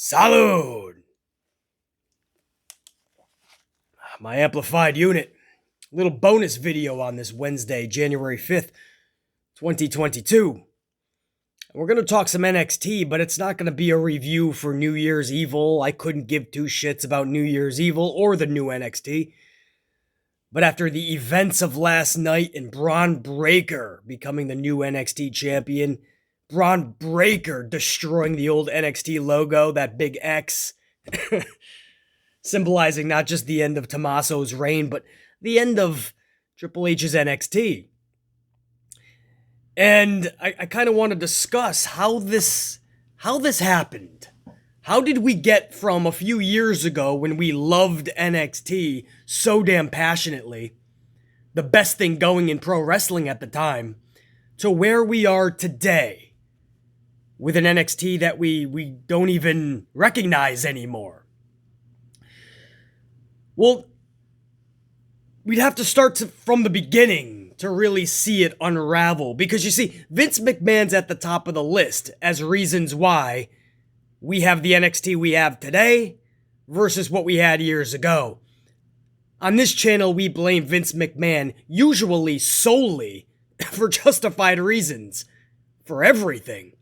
Salud! My amplified unit. Little bonus video on this Wednesday, January 5th, 2022. We're going to talk some NXT, but it's not going to be a review for New Year's Evil. I couldn't give two shits about New Year's Evil or the new NXT. But after the events of last night and Braun Breaker becoming the new NXT champion, Braun Breaker destroying the old NXT logo, that big X, symbolizing not just the end of Tommaso's reign, but the end of Triple H's NXT. And I kind of want to discuss how this happened. How did we get from a few years ago when we loved NXT so damn passionately, the best thing going in pro wrestling at the time, to where we are today with an NXT that we don't even recognize anymore? Well, we'd have to start from the beginning to really see it unravel. Because you see, Vince McMahon's at the top of the list as reasons why we have the NXT we have today versus what we had years ago. On this channel, we blame Vince McMahon, usually solely for justified reasons, for everything.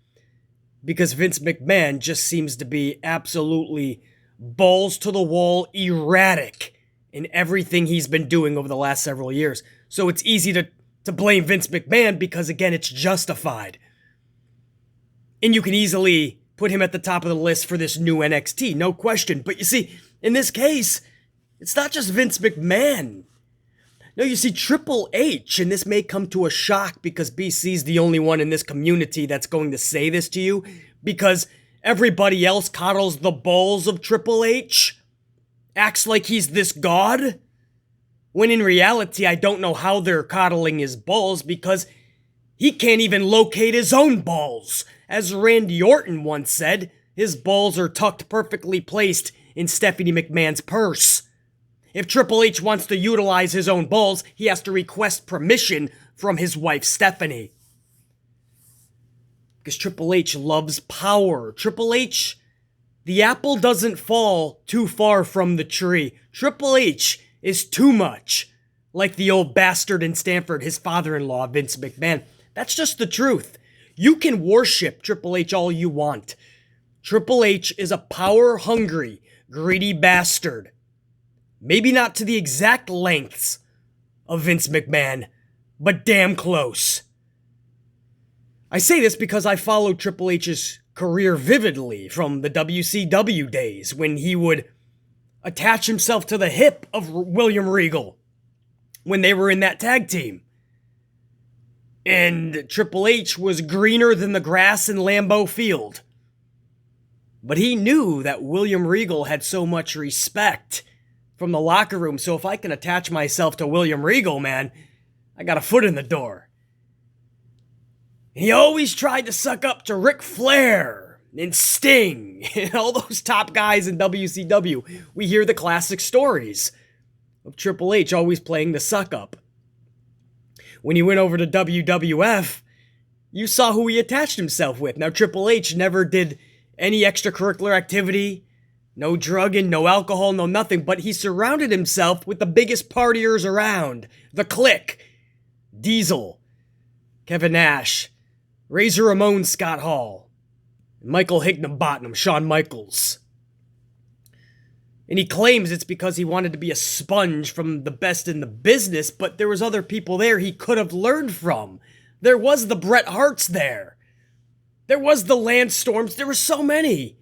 Because Vince McMahon just seems to be absolutely balls to the wall erratic in everything he's been doing over the last several years. So it's easy to blame Vince McMahon because, again, it's justified. And you can easily put him at the top of the list for this new NXT, no question. But you see, in this case, it's not just Vince McMahon. No, you see, Triple H, and this may come to a shock because BC's the only one in this community that's going to say this to you, because everybody else coddles the balls of Triple H, acts like he's this god, when in reality, I don't know how they're coddling his balls because he can't even locate his own balls. As Randy Orton once said, his balls are tucked perfectly placed in Stephanie McMahon's purse. If Triple H wants to utilize his own balls, he has to request permission from his wife Stephanie. Because Triple H loves power. Triple H, the apple doesn't fall too far from the tree. Triple H is too much like the old bastard in Stanford, his father-in-law, Vince McMahon. That's just the truth. You can worship Triple H all you want. Triple H is a power-hungry, greedy bastard. Maybe not to the exact lengths of Vince McMahon, but damn close. I say this because I followed Triple H's career vividly from the WCW days when he would attach himself to the hip of William Regal when they were in that tag team. And Triple H was greener than the grass in Lambeau Field. But he knew that William Regal had so much respect from the locker room, so if I can attach myself to William Regal, man, I got a foot in the door. He always tried to suck up to Ric Flair and Sting and all those top guys in WCW. We hear the classic stories of Triple H always playing the suck up. When he went over to WWF, you saw who he attached himself with. Now, Triple H never did any extracurricular activity, no drugging, no alcohol, no nothing, but he surrounded himself with the biggest partiers around. The Clique, Diesel, Kevin Nash, Razor Ramon, Scott Hall, Michael Higginbottom, Shawn Michaels. And he claims it's because he wanted to be a sponge from the best in the business, but there was other people there he could have learned from. There was the Bret Harts there. There was the Lance Storms. There were so many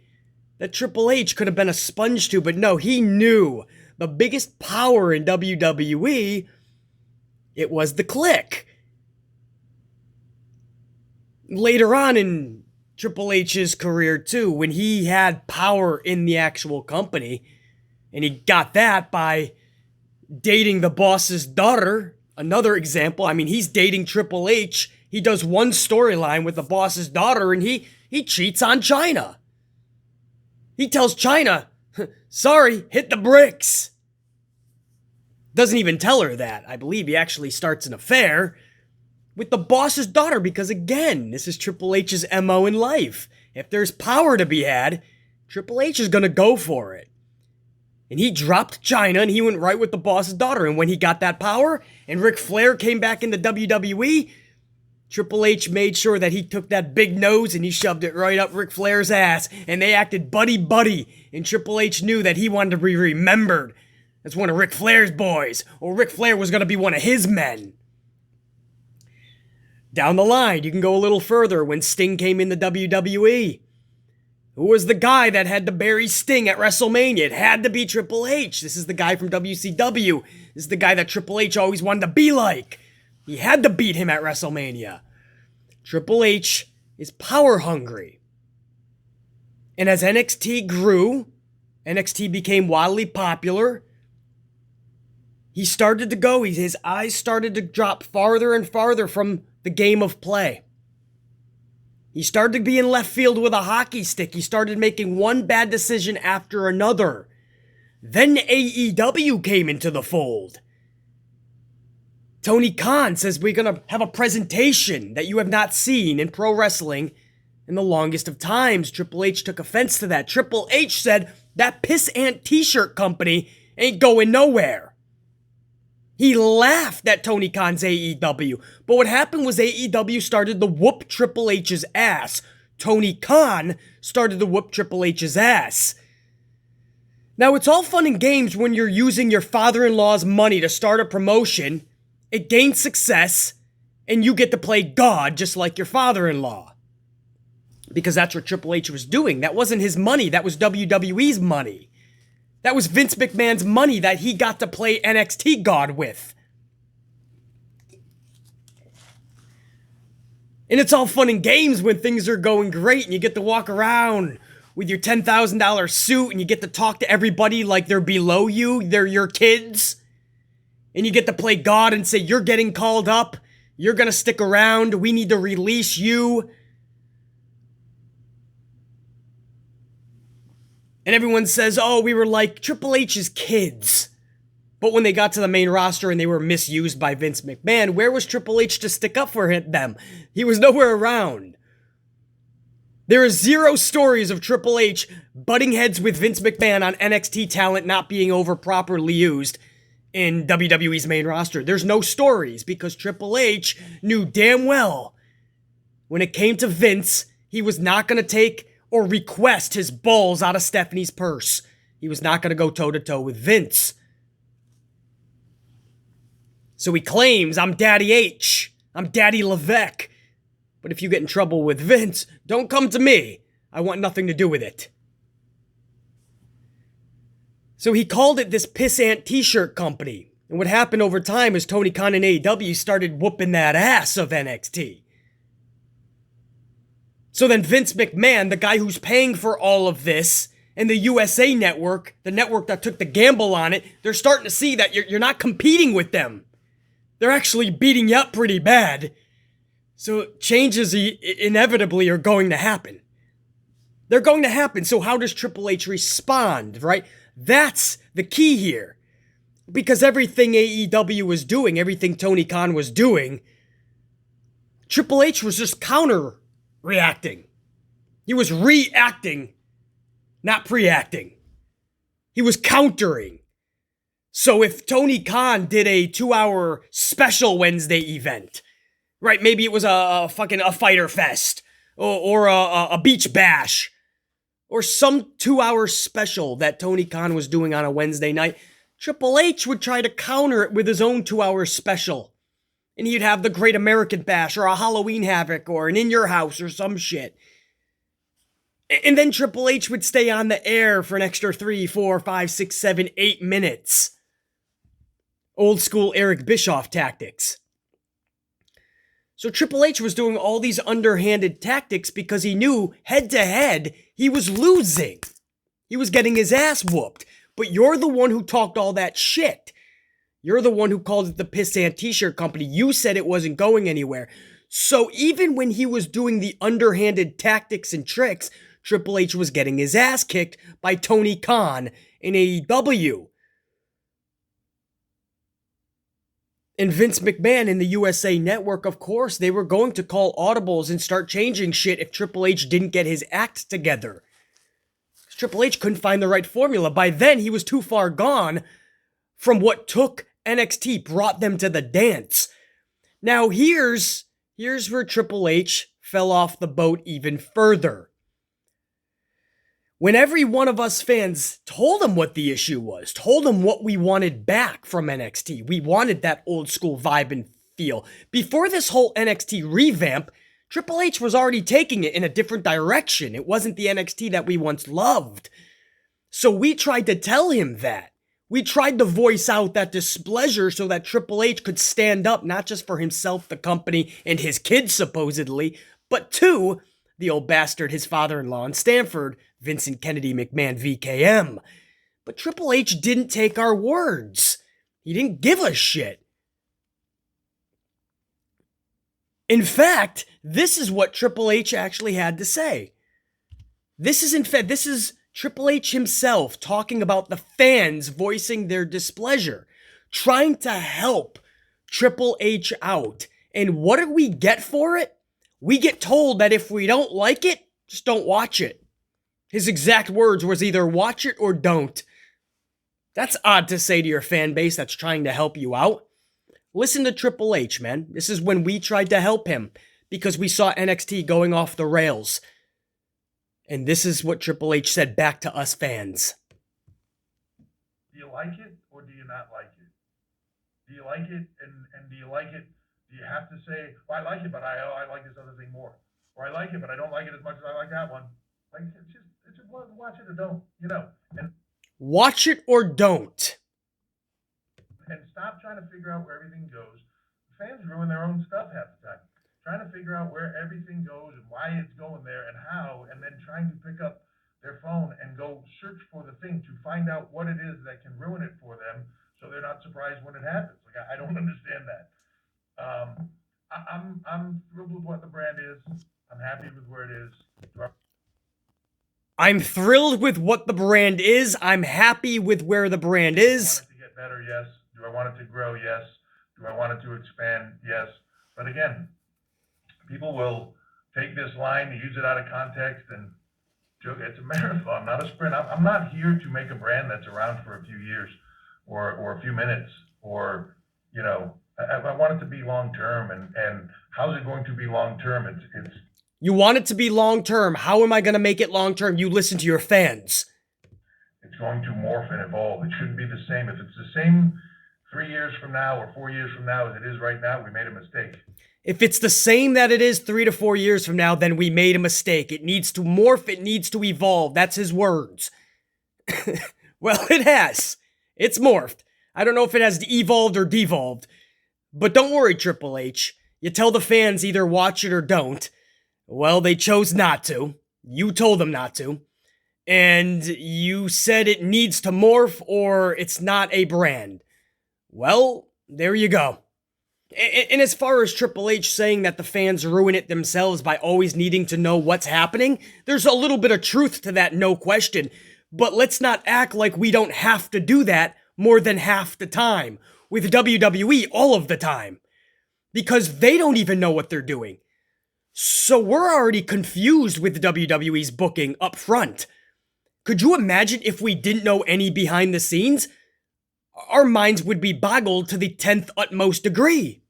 that Triple H could have been a sponge to, but no, he knew the biggest power in WWE, it was the Clique. Later on in Triple H's career too, when he had power in the actual company, and he got that by dating the boss's daughter. Another example, I mean, he's dating Triple H. He does one storyline with the boss's daughter, and he cheats on China. He tells China, sorry, hit the bricks. Doesn't even tell her that. I believe he actually starts an affair with the boss's daughter because, again, this is Triple H's MO in life. If there's power to be had, Triple H is going to go for it. And he dropped China and he went right with the boss's daughter. And when he got that power and Ric Flair came back into WWE, Triple H made sure that he took that big nose and he shoved it right up Ric Flair's ass. And they acted buddy-buddy. And Triple H knew that he wanted to be remembered as one of Ric Flair's boys. Or Ric Flair was going to be one of his men. Down the line, you can go a little further when Sting came into WWE. Who was the guy that had to bury Sting at WrestleMania? It had to be Triple H. This is the guy from WCW. This is the guy that Triple H always wanted to be like. He had to beat him at WrestleMania. Triple H is power hungry. And as NXT grew, NXT became wildly popular, he started to go, his eyes started to drop farther and farther from the game of play. He started to be in left field with a hockey stick. He started making one bad decision after another. Then AEW came into the fold. Tony Khan says we're going to have a presentation that you have not seen in pro wrestling in the longest of times. Triple H took offense to that. Triple H said that pissant t-shirt company ain't going nowhere. He laughed at Tony Khan's AEW. But what happened was AEW started to whoop Triple H's ass. Tony Khan started to whoop Triple H's ass. Now, it's all fun and games when you're using your father-in-law's money to start a promotion. It gains success, and you get to play God just like your father-in-law. Because that's what Triple H was doing. That wasn't his money. That was WWE's money. That was Vince McMahon's money that he got to play NXT God with. And it's all fun and games when things are going great and you get to walk around with your $10,000 suit and you get to talk to everybody like they're below you, they're your kids. And you get to play God and say, you're getting called up, you're gonna stick around, we need to release you. And everyone says, oh, we were like Triple H's kids. But when they got to the main roster and they were misused by Vince McMahon, where was Triple H to stick up for them? He was nowhere around. There are zero stories of Triple H butting heads with Vince McMahon on NXT talent not being over properly used in WWE's main roster. There's no stories because Triple H knew damn well when it came to Vince, he was not going to take or request his balls out of Stephanie's purse. He was not going to go toe-to-toe with Vince. So he claims, I'm Daddy H. I'm Daddy Levesque. But if you get in trouble with Vince, don't come to me. I want nothing to do with it. So he called it this pissant t-shirt company. And what happened over time is Tony Khan and AEW started whooping that ass of NXT. So then Vince McMahon, the guy who's paying for all of this, and the USA Network, the network that took the gamble on it, they're starting to see that you're not competing with them. They're actually beating you up pretty bad. So changes inevitably are going to happen. They're going to happen. So how does Triple H respond, right? That's the key here. Because everything AEW was doing, everything Tony Khan was doing, Triple H was just counter-reacting. He was reacting, not pre-acting. He was countering. So if Tony Khan did a 2-hour special Wednesday event, right, maybe it was a fighter fest, or a beach bash, or some 2-hour special that Tony Khan was doing on a Wednesday night, Triple H would try to counter it with his own 2-hour special. And he'd have the Great American Bash, or a Halloween Havoc, or an In Your House, or some shit. And then Triple H would stay on the air for an extra 3, 4, 5, 6, 7, 8 minutes. Old school Eric Bischoff tactics. So Triple H was doing all these underhanded tactics because he knew head to head he was losing. He was getting his ass whooped. But you're the one who talked all that shit. You're the one who called it the pissant t-shirt company. You said it wasn't going anywhere. So even when he was doing the underhanded tactics and tricks, Triple H was getting his ass kicked by Tony Khan in AEW. And Vince McMahon in the USA Network, of course, they were going to call audibles and start changing shit if Triple H didn't get his act together. Triple H couldn't find the right formula. By then, he was too far gone from what took NXT, brought them to the dance. Now, here's where Triple H fell off the boat even further. When every one of us fans told him what the issue was, told him what we wanted back from NXT, we wanted that old school vibe and feel. Before this whole NXT revamp, Triple H was already taking it in a different direction. It wasn't the NXT that we once loved. So we tried to tell him that. We tried to voice out that displeasure so that Triple H could stand up, not just for himself, the company, and his kids supposedly, but to the old bastard, his father-in-law in Stamford, Vincent Kennedy McMahon VKM. But Triple H didn't take our words. He didn't give a shit. In fact, this is what Triple H actually had to say. This is Triple H himself talking about the fans voicing their displeasure, trying to help Triple H out. And what do we get for it? We get told that if we don't like it, just don't watch it. His exact words was either watch it or don't. That's odd to say to your fan base that's trying to help you out. Listen to Triple H, man. This is when we tried to help him because we saw NXT going off the rails. And this is what Triple H said back to us fans. Do you like it or do you not like it? Do you like it and do you like it? Do you have to say, well, I like it, but I like this other thing more. Or I like it, but I don't like it as much as I like that one. Like, it's just watch it or don't, you know. And watch it or don't. And stop trying to figure out where everything goes. Fans ruin their own stuff half the time. Trying to figure out where everything goes and why it's going there and how, and then trying to pick up their phone and go search for the thing to find out what it is that can ruin it for them so they're not surprised when it happens. Like, I don't understand that. I'm thrilled with what the brand is. I'm happy with where it is. I'm thrilled with what the brand is. I'm happy with where the brand is. Do I want it to get better? Yes. Do I want it to grow? Yes. Do I want it to expand? Yes. But again, people will take this line, use it out of context, and joke. It's a marathon, not a sprint. I'm not here to make a brand that's around for a few years or a few minutes or, you know, I want it to be long-term. And how's it going to be long-term? It's You want it to be long-term. How am I going to make it long-term? You listen to your fans. It's going to morph and evolve. It shouldn't be the same. If it's the same 3 years from now or 4 years from now as it is right now, we made a mistake. If it's the same that it is 3 to 4 years from now, then we made a mistake. It needs to morph. It needs to evolve. That's his words. Well, it has. It's morphed. I don't know if it has evolved or devolved. But don't worry, Triple H. You tell the fans either watch it or don't. Well, they chose not to. You told them not to. And you said it needs to morph or it's not a brand. Well, there you go. And as far as Triple H saying that the fans ruin it themselves by always needing to know what's happening, there's a little bit of truth to that, no question. But let's not act like we don't have to do that more than half the time. With WWE, all of the time. Because they don't even know what they're doing. So we're already confused with WWE's booking up front. Could you imagine if we didn't know any behind the scenes? Our minds would be boggled to the 10th utmost degree.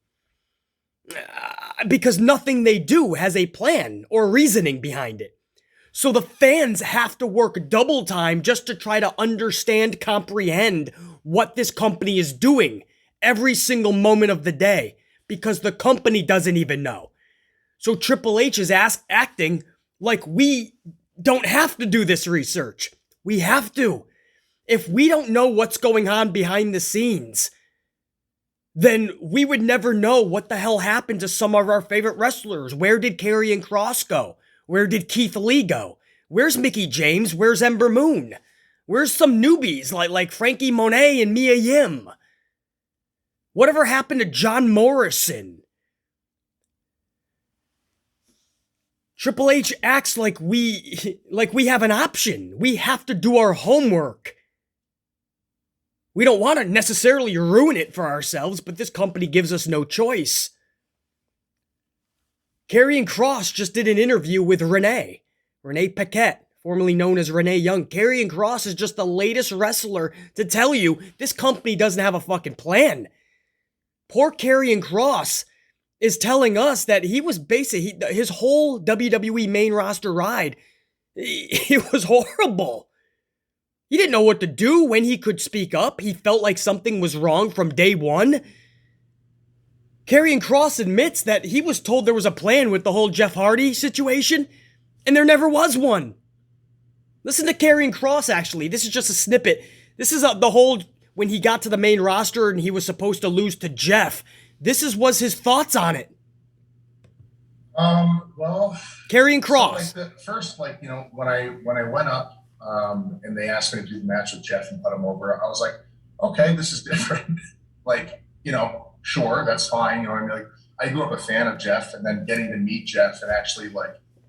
Because nothing they do has a plan or reasoning behind it. So the fans have to work double time just to try to understand, comprehend what this company is doing every single moment of the day. Because the company doesn't even know. So Triple H is acting like we don't have to do this research. We have to. If we don't know what's going on behind the scenes, then we would never know what the hell happened to some of our favorite wrestlers. Where did Karrion Kross go? Where did Keith Lee go? Where's Mickie James? Where's Ember Moon? Where's some newbies like Frankie Monet and Mia Yim? Whatever happened to John Morrison? Triple H acts like we have an option. We have to do our homework. We don't want to necessarily ruin it for ourselves, but this company gives us no choice. Karrion Kross just did an interview with Renee Paquette formerly known as Renee Young. Karrion Kross is just the latest wrestler to tell you this company doesn't have a fucking plan. Poor Karrion Kross is telling us that he was basically, his whole WWE main roster ride, it was horrible. He didn't know what to do when he could speak up. He felt like something was wrong from day one. Karrion Kross admits that he was told there was a plan with the whole Jeff Hardy situation, and there never was one. Listen to Karrion Kross, actually. This is just a snippet. This is the whole, when he got to the main roster and he was supposed to lose to Jeff. Was his thoughts on it. Well, Karrion Kross. So first, when I went up, and they asked me to do the match with Jeff and put him over, I was like, okay, this is different. Sure, that's fine. You know what I mean? I grew up a fan of Jeff, and then getting to meet Jeff and actually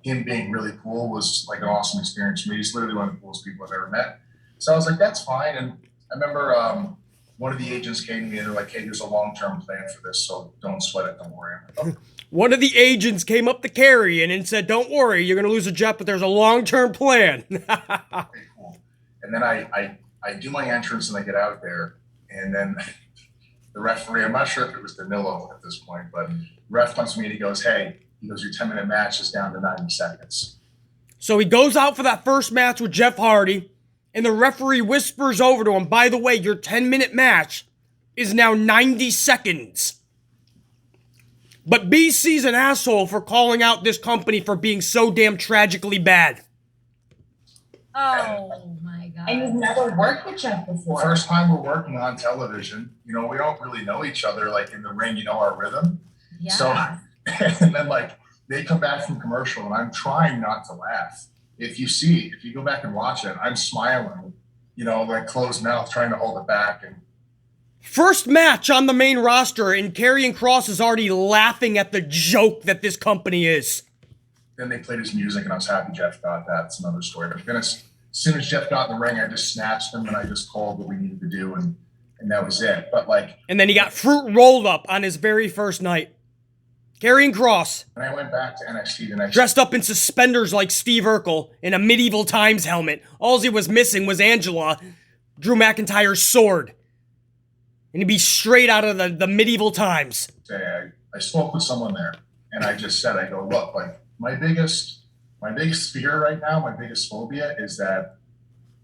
him being really cool was an awesome experience for me. He's literally one of the coolest people I've ever met. So I was like, that's fine. And I remember one of the agents came to me and they're like, hey, there's a long-term plan for this, so don't sweat it, don't worry. I'm like, oh. One of the agents came up to Karrion and said, don't worry, you're going to lose a Jeff, but there's a long-term plan. Okay, cool. And then I do my entrance and I get out there, and then the referee, I'm not sure if it was Danilo at this point, but the ref comes to me and he goes, your 10-minute match is down to 90 seconds. So he goes out for that first match with Jeff Hardy, and the referee whispers over to him, by the way, your 10-minute match is now 90 seconds. But BC's an asshole for calling out this company for being so damn tragically bad. Oh my God. And you've never worked with Jeff before. First time we're working on television. We don't really know each other in the ring, our rhythm. Yeah. So, and then they come back from commercial and I'm trying not to laugh. If you go back and watch it, I'm smiling, closed mouth, trying to hold it back. And first match on the main roster, and Karrion Kross is already laughing at the joke that this company is. Then they played his music, and I was happy Jeff got that. It's another story. But then as soon as Jeff got in the ring, I just snatched him, and I just called what we needed to do, and that was it. But and then he got fruit rolled up on his very first night. Karrion Kross. And I went back to NXT the next dressed up in suspenders like Steve Urkel in a medieval times helmet. All he was missing was Angela, Drew McIntyre's sword. And he'd be straight out of the medieval times. I spoke with someone there, and I just said, I go, look, my biggest fear right now, my biggest phobia is that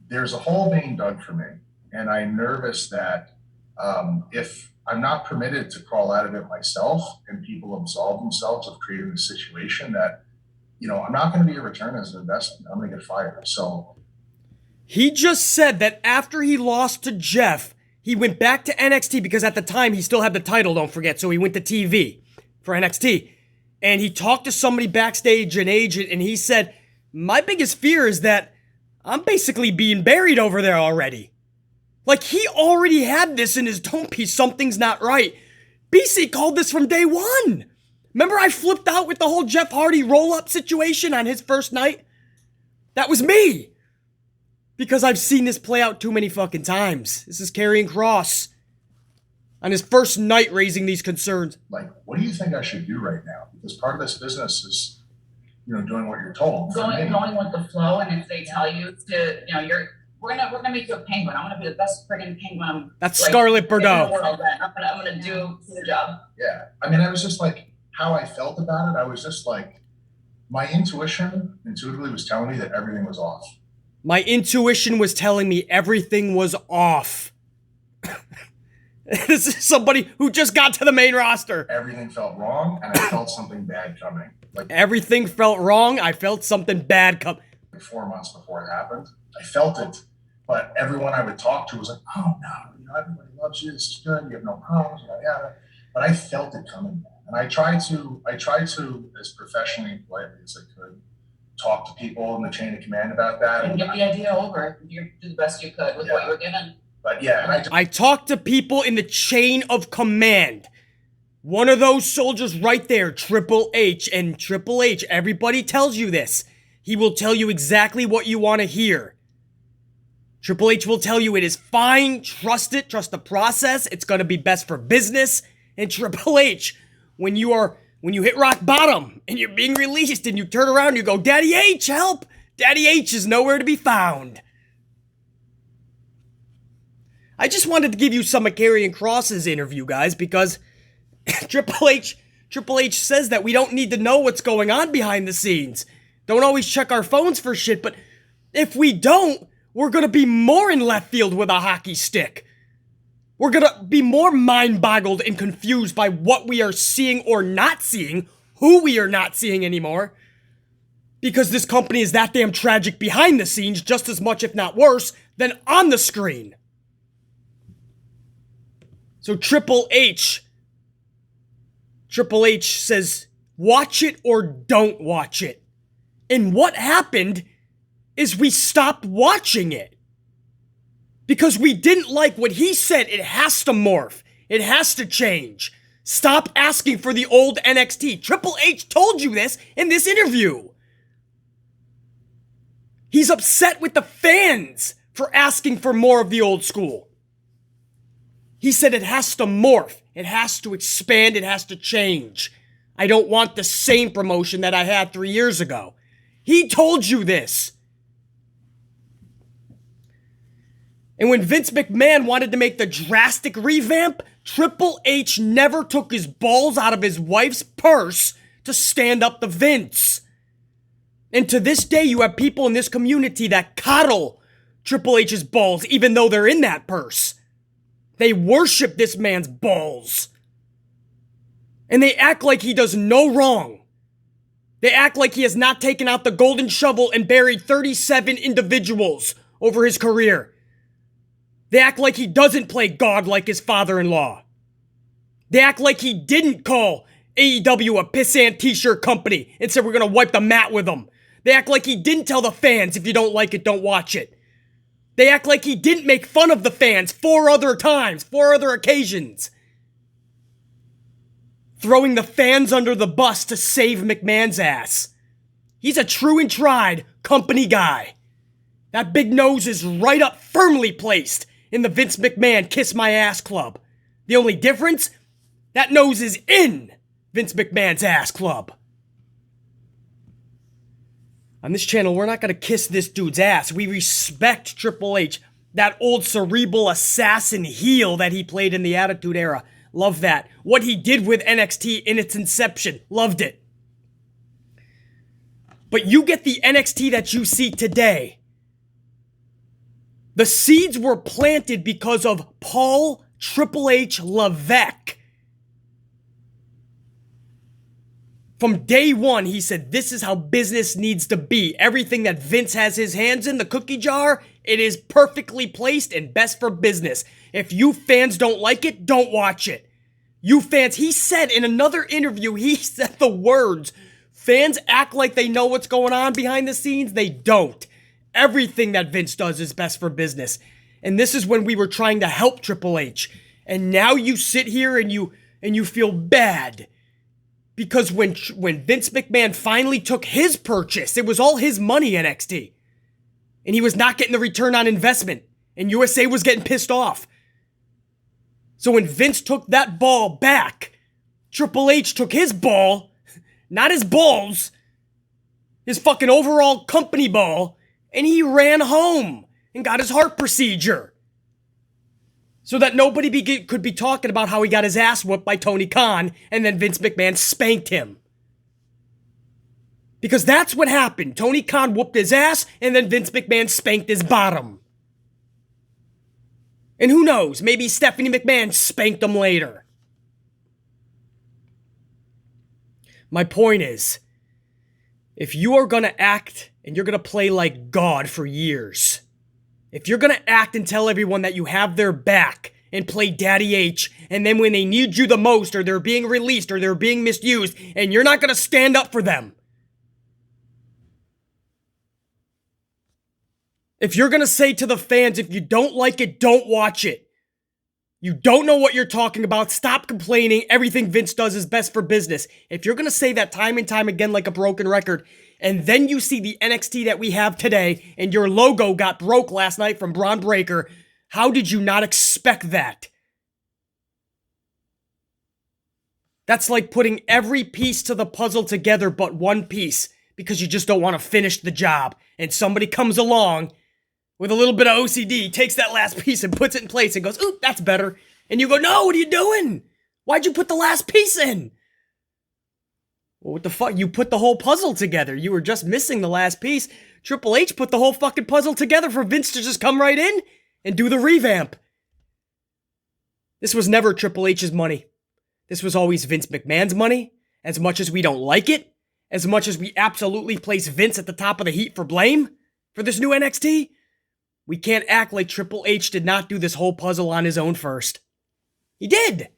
there's a hole being dug for me. And I'm nervous that if I'm not permitted to crawl out of it myself and people absolve themselves of creating the situation, that, I'm not going to be a return as an investment. I'm going to get fired. So he just said that after he lost to Jeff, he went back to NXT because at the time he still had the title, don't forget. So he went to TV for NXT. And he talked to somebody backstage, an agent, and he said, my biggest fear is that I'm basically being buried over there already. He already had this in his dome piece. Something's not right. BC called this from day one. Remember I flipped out with the whole Jeff Hardy roll-up situation on his first night? That was me. Because I've seen this play out too many fucking times. This is Karrion Kross on his first night raising these concerns. What do you think I should do right now? Because part of this business is, doing what you're told. Going with the flow, and if they tell you to, we're gonna make you a penguin. I'm gonna be the best friggin' penguin. That's Scarlett Bordeaux. In the world, I'm gonna do the job. Yeah, I was just how I felt about it. I was just my intuition intuitively was telling me that everything was off. My intuition was telling me everything was off. This is somebody who just got to the main roster. Everything felt wrong, and I felt something bad coming. Everything felt wrong. I felt something bad coming. 4 months before it happened, I felt it, but everyone I would talk to was like, "Oh no, everybody loves you. This is good. You have no problems." Yada. But I felt it coming, and I tried to, as professionally and politely as I could, talk to people in the chain of command about that, and get the idea over. You do the best you could with what you were given. But yeah, and I talked to people in the chain of command. One of those soldiers right there, Triple H. And Triple H, everybody tells you this. He will tell you exactly what you want to hear. Triple H will tell you it is fine, trust it, trust the process, it's going to be best for business. And Triple H, when you hit rock bottom and you're being released and you turn around and you go, Daddy H, help! Daddy H is nowhere to be found. I just wanted to give you some of Karrion Kross's interview, guys, because Triple H says that we don't need to know what's going on behind the scenes. Don't always check our phones for shit, but if we don't, we're gonna be more in left field with a hockey stick. We're gonna be more mind-boggled and confused by what we are seeing or not seeing, who we are not seeing anymore, because this company is that damn tragic behind the scenes just as much, if not worse, than on the screen. So Triple H says, watch it or don't watch it. And what happened is we stopped watching it. Because we didn't like what he said. It has to morph. It has to change. Stop asking for the old NXT. Triple H told you this in this interview. He's upset with the fans for asking for more of the old school. He said it has to morph, it has to expand, it has to change. I don't want the same promotion that I had 3 years ago. He told you this. And when Vince McMahon wanted to make the drastic revamp, Triple H never took his balls out of his wife's purse to stand up to Vince. And to this day, you have people in this community that coddle Triple H's balls even though they're in that purse. They worship this man's balls. And they act like he does no wrong. They act like he has not taken out the golden shovel and buried 37 individuals over his career. They act like he doesn't play God like his father-in-law. They act like he didn't call AEW a pissant t-shirt company and said we're gonna wipe the mat with them. They act like he didn't tell the fans if you don't like it, don't watch it. They act like he didn't make fun of the fans 4 other times, 4 other occasions. Throwing the fans under the bus to save McMahon's ass. He's a true and tried company guy. That big nose is right up firmly placed in the Vince McMahon Kiss My Ass Club. The only difference? That nose is in Vince McMahon's ass club. On this channel, we're not going to kiss this dude's ass. We respect Triple H, that old cerebral assassin heel that he played in the Attitude Era. Love that. What he did with NXT in its inception. Loved it. But you get the NXT that you see today. The seeds were planted because of Paul Triple H Levesque. From day one, he said, this is how business needs to be. Everything that Vince has his hands in, the cookie jar, it is perfectly placed and best for business. If you fans don't like it, don't watch it. You fans, he said in another interview, he said the words, fans act like they know what's going on behind the scenes. They don't. Everything that Vince does is best for business. And this is when we were trying to help Triple H. And now you sit here and you feel bad. Because when Vince McMahon finally took his purchase, it was all his money, NXT. And he was not getting the return on investment. And USA was getting pissed off. So when Vince took that ball back, Triple H took his ball, not his balls, his fucking overall company ball, and he ran home and got his heart procedure. So that nobody could be talking about how he got his ass whooped by Tony Khan and then Vince McMahon spanked him. Because that's what happened. Tony Khan whooped his ass and then Vince McMahon spanked his bottom. And who knows, maybe Stephanie McMahon spanked him later. My point is, if you are going to act and you're going to play like God for years, if you're going to act and tell everyone that you have their back and play Daddy H, and then when they need you the most, or they're being released, or they're being misused, and you're not going to stand up for them. If you're going to say to the fans, if you don't like it, don't watch it. You don't know what you're talking about, stop complaining, everything Vince does is best for business. If you're going to say that time and time again like a broken record, and then you see the NXT that we have today, and your logo got broke last night from Braun Breaker, how did you not expect that? That's like putting every piece to the puzzle together but one piece, because you just don't want to finish the job. And somebody comes along with a little bit of OCD, takes that last piece and puts it in place and goes, ooh, that's better. And you go, no, what are you doing? Why'd you put the last piece in? Well, what the fuck? You put the whole puzzle together. You were just missing the last piece. Triple H put the whole fucking puzzle together for Vince to just come right in and do the revamp. This was never Triple H's money. This was always Vince McMahon's money. As much as we don't like it, as much as we absolutely place Vince at the top of the heap for blame for this new NXT, we can't act like Triple H did not do this whole puzzle on his own first. He did.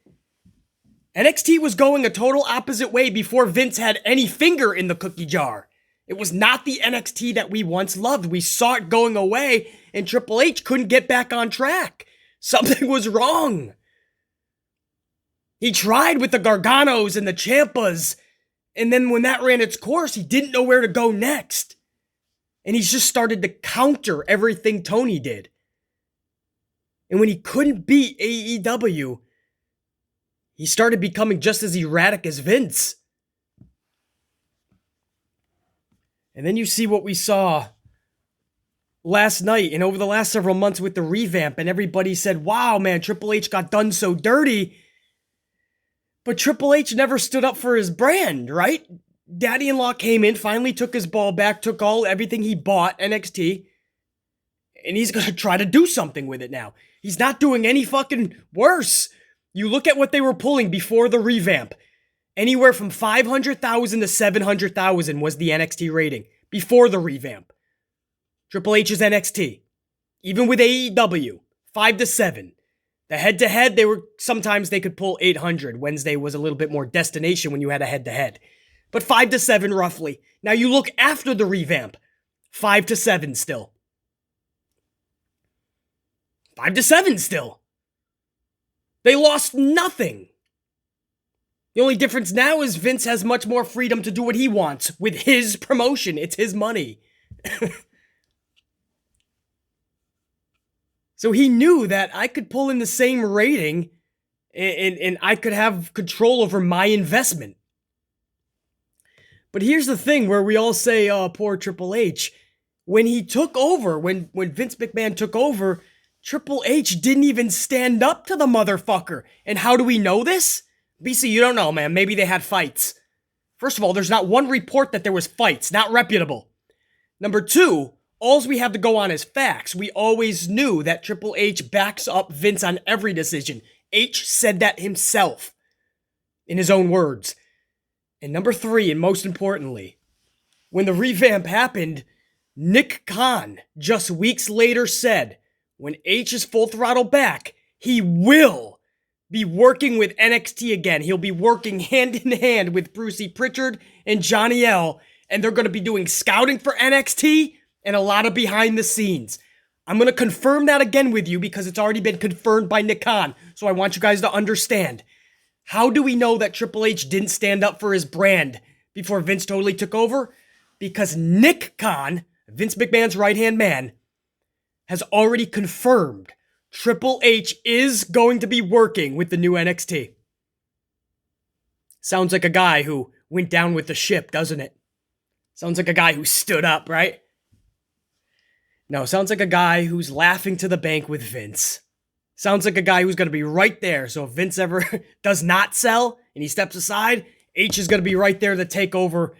NXT was going a total opposite way before Vince had any finger in the cookie jar. It was not the NXT that we once loved. We saw it going away, and Triple H couldn't get back on track. Something was wrong. He tried with the Garganos and the Ciampas, and then when that ran its course, he didn't know where to go next. And he's just started to counter everything Tony did. And when he couldn't beat AEW, he started becoming just as erratic as Vince. And then you see what we saw last night and over the last several months with the revamp, and everybody said, wow, man, Triple H got done so dirty. But Triple H never stood up for his brand, right? Daddy-in-law came in, finally took his ball back, took everything he bought, NXT, and he's going to try to do something with it now. He's not doing any fucking worse. You look at what they were pulling before the revamp. Anywhere from 500,000 to 700,000 was the NXT rating before the revamp. Triple H's NXT. Even with AEW, 5 to 7. The head-to-head, sometimes they could pull 800. Wednesday was a little bit more destination when you had a head-to-head. But 5 to 7 roughly. Now you look after the revamp. 5 to 7 still. 5 to 7 still. They lost nothing. The only difference now is Vince has much more freedom to do what he wants with his promotion. It's his money. So he knew that I could pull in the same rating and I could have control over my investment. But here's the thing where we all say, oh, poor Triple H. When he took over, when Vince McMahon took over, Triple H didn't even stand up to the motherfucker. And how do we know this? BC, you don't know, man. Maybe they had fights. First of all, there's not one report that there was fights. Not reputable. Number two, all we have to go on is facts. We always knew that Triple H backs up Vince on every decision. H said that himself in his own words. And number three, and most importantly, when the revamp happened, Nick Khan just weeks later said, when H is full throttle back, he will be working with NXT again. He'll be working hand in hand with Brucey Pritchard and Johnny L. And they're going to be doing scouting for NXT and a lot of behind the scenes. I'm going to confirm that again with you because it's already been confirmed by Nick Khan. So I want you guys to understand. How do we know that Triple H didn't stand up for his brand before Vince totally took over? Because Nick Khan, Vince McMahon's right-hand man, has already confirmed Triple H is going to be working with the new NXT. Sounds like a guy who went down with the ship, doesn't it? Sounds like a guy who stood up, right? No, sounds like a guy who's laughing to the bank with Vince. Sounds like a guy who's going to be right there. So if Vince ever does not sell and he steps aside, H is going to be right there to take over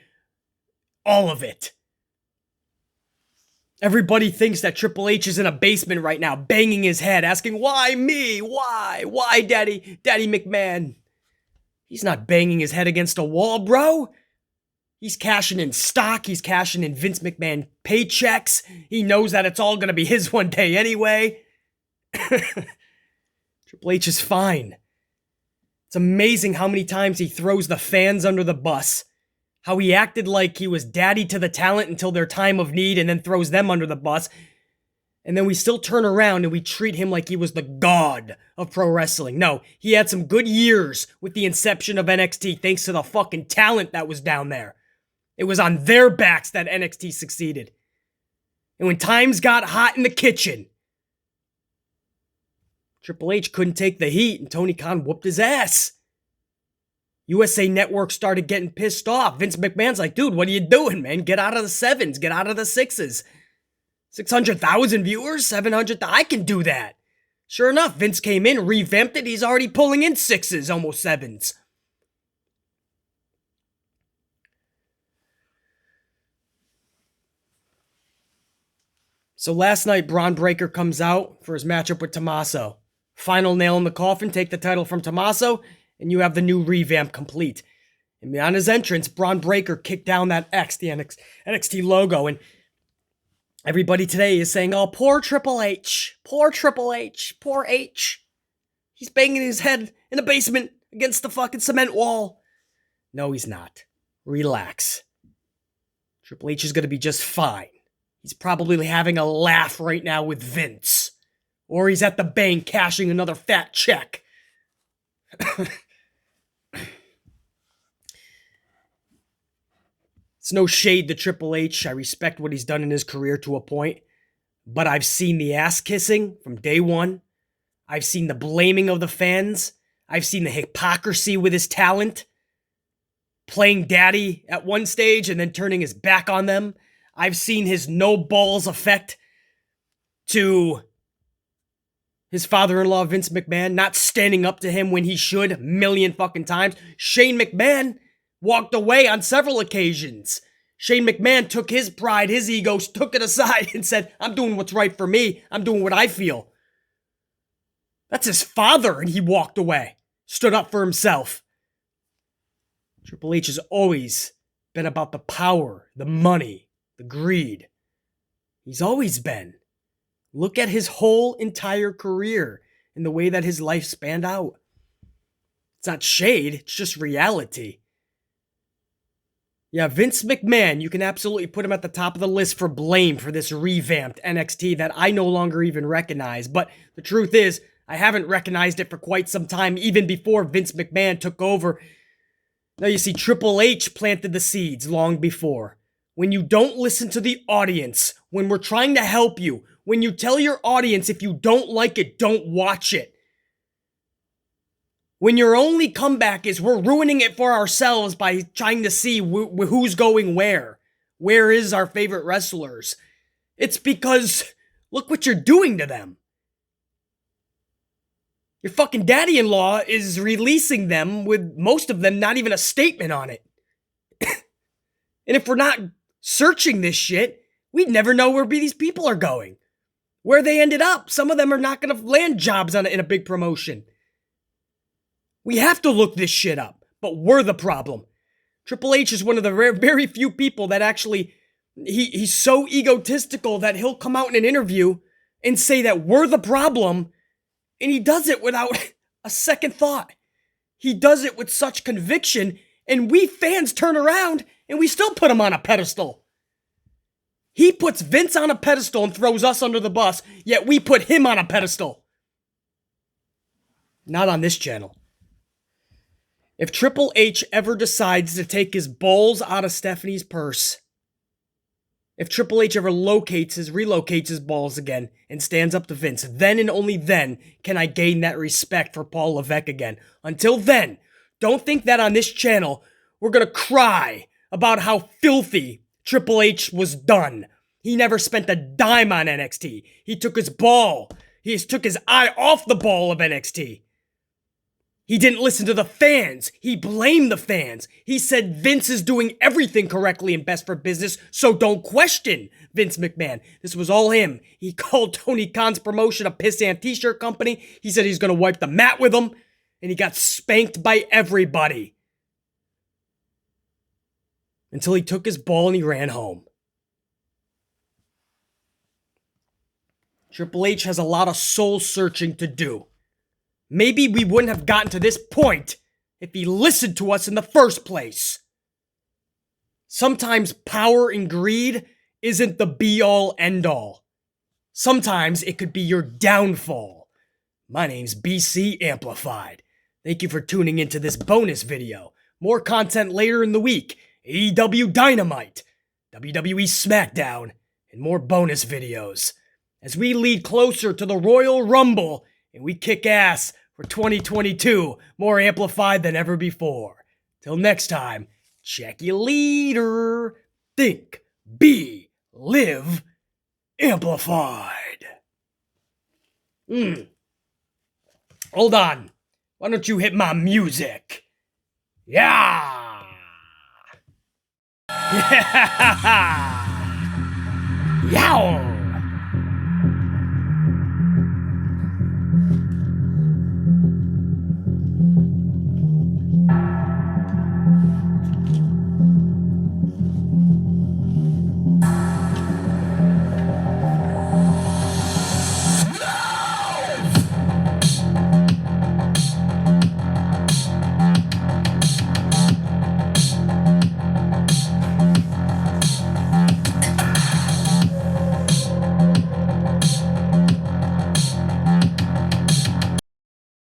all of it. Everybody thinks that Triple H is in a basement right now, banging his head, asking, why me? Why? Why, Daddy McMahon? He's not banging his head against a wall, bro. He's cashing in stock. He's cashing in Vince McMahon paychecks. He knows that it's all going to be his one day anyway. Triple H is fine. It's amazing how many times he throws the fans under the bus. How he acted like he was daddy to the talent until their time of need and then throws them under the bus. And then we still turn around and we treat him like he was the god of pro wrestling. No, he had some good years with the inception of NXT thanks to the fucking talent that was down there. It was on their backs that NXT succeeded. And when times got hot in the kitchen, Triple H couldn't take the heat and Tony Khan whooped his ass. USA Network started getting pissed off. Vince McMahon's like, dude, what are you doing, man? Get out of the 7s. Get out of the 6s. 600,000 viewers? 700,000? I can do that. Sure enough, Vince came in, revamped it. He's already pulling in 6s, almost 7s. So last night, Braun Breaker comes out for his matchup with Tommaso. Final nail in the coffin, take the title from Tommaso, and you have the new revamp complete. And on his entrance, Braun Breaker kicked down that X, the NXT logo, and everybody today is saying, oh, poor Triple H, poor Triple H, poor H. He's banging his head in the basement against the fucking cement wall. No, he's not. Relax. Triple H is going to be just fine. He's probably having a laugh right now with Vince. Or he's at the bank cashing another fat check. It's no shade to Triple H. I respect what he's done in his career to a point. But I've seen the ass kissing from day one. I've seen the blaming of the fans. I've seen the hypocrisy with his talent. Playing daddy at one stage and then turning his back on them. I've seen his no balls effect to his father-in-law, Vince McMahon, not standing up to him when he should a million fucking times. Shane McMahon walked away on several occasions. Shane McMahon took his pride, his ego, took it aside and said, I'm doing what's right for me. I'm doing what I feel. That's his father, and he walked away. Stood up for himself. Triple H has always been about the power, the money, the greed. He's always been. Look at his whole entire career and the way that his life spanned out. It's not shade, it's just reality. Yeah, Vince McMahon, you can absolutely put him at the top of the list for blame for this revamped NXT that I no longer even recognize. But the truth is, I haven't recognized it for quite some time, even before Vince McMahon took over. Now you see, Triple H planted the seeds long before. When you don't listen to the audience, when we're trying to help you, when you tell your audience if you don't like it, don't watch it. When your only comeback is we're ruining it for ourselves by trying to see who's going where. Where is our favorite wrestlers? It's because look what you're doing to them. Your fucking daddy-in-law is releasing them with most of them not even a statement on it. And if we're not searching this shit, we'd never know where these people are going. Where they ended up. Some of them are not going to land jobs in a big promotion. We have to look this shit up, but we're the problem. Triple H is one of the very few people that actually, he's so egotistical that he'll come out in an interview and say that we're the problem, and he does it without a second thought. He does it with such conviction, and we fans turn around and we still put him on a pedestal. He puts Vince on a pedestal and throws us under the bus, yet we put him on a pedestal. Not on this channel. If Triple H ever decides to take his balls out of Stephanie's purse, if Triple H ever relocates his balls again and stands up to Vince, then and only then can I gain that respect for Paul Levesque again. Until then, don't think that on this channel we're going to cry about how filthy Triple H was done. He never spent a dime on NXT. He took his eye off the ball of NXT. He didn't listen to the fans. He blamed the fans. He said Vince is doing everything correctly and best for business, so don't question Vince McMahon. This was all him. He called Tony Khan's promotion a pissant t-shirt company. He said he's going to wipe the mat with them, and he got spanked by everybody. Until he took his ball and he ran home. Triple H has a lot of soul searching to do. Maybe we wouldn't have gotten to this point if he listened to us in the first place. Sometimes power and greed isn't the be-all, end-all. Sometimes it could be your downfall. My name's BC Amplified. Thank you for tuning into this bonus video. More content later in the week. AEW Dynamite, WWE SmackDown, and more bonus videos. As we lead closer to the Royal Rumble and we kick ass for 2022, more amplified than ever before. Till next time, check you later. Think, be, live, amplified. Hold on. Why don't you hit my music? Yeah! Yeah! Yow!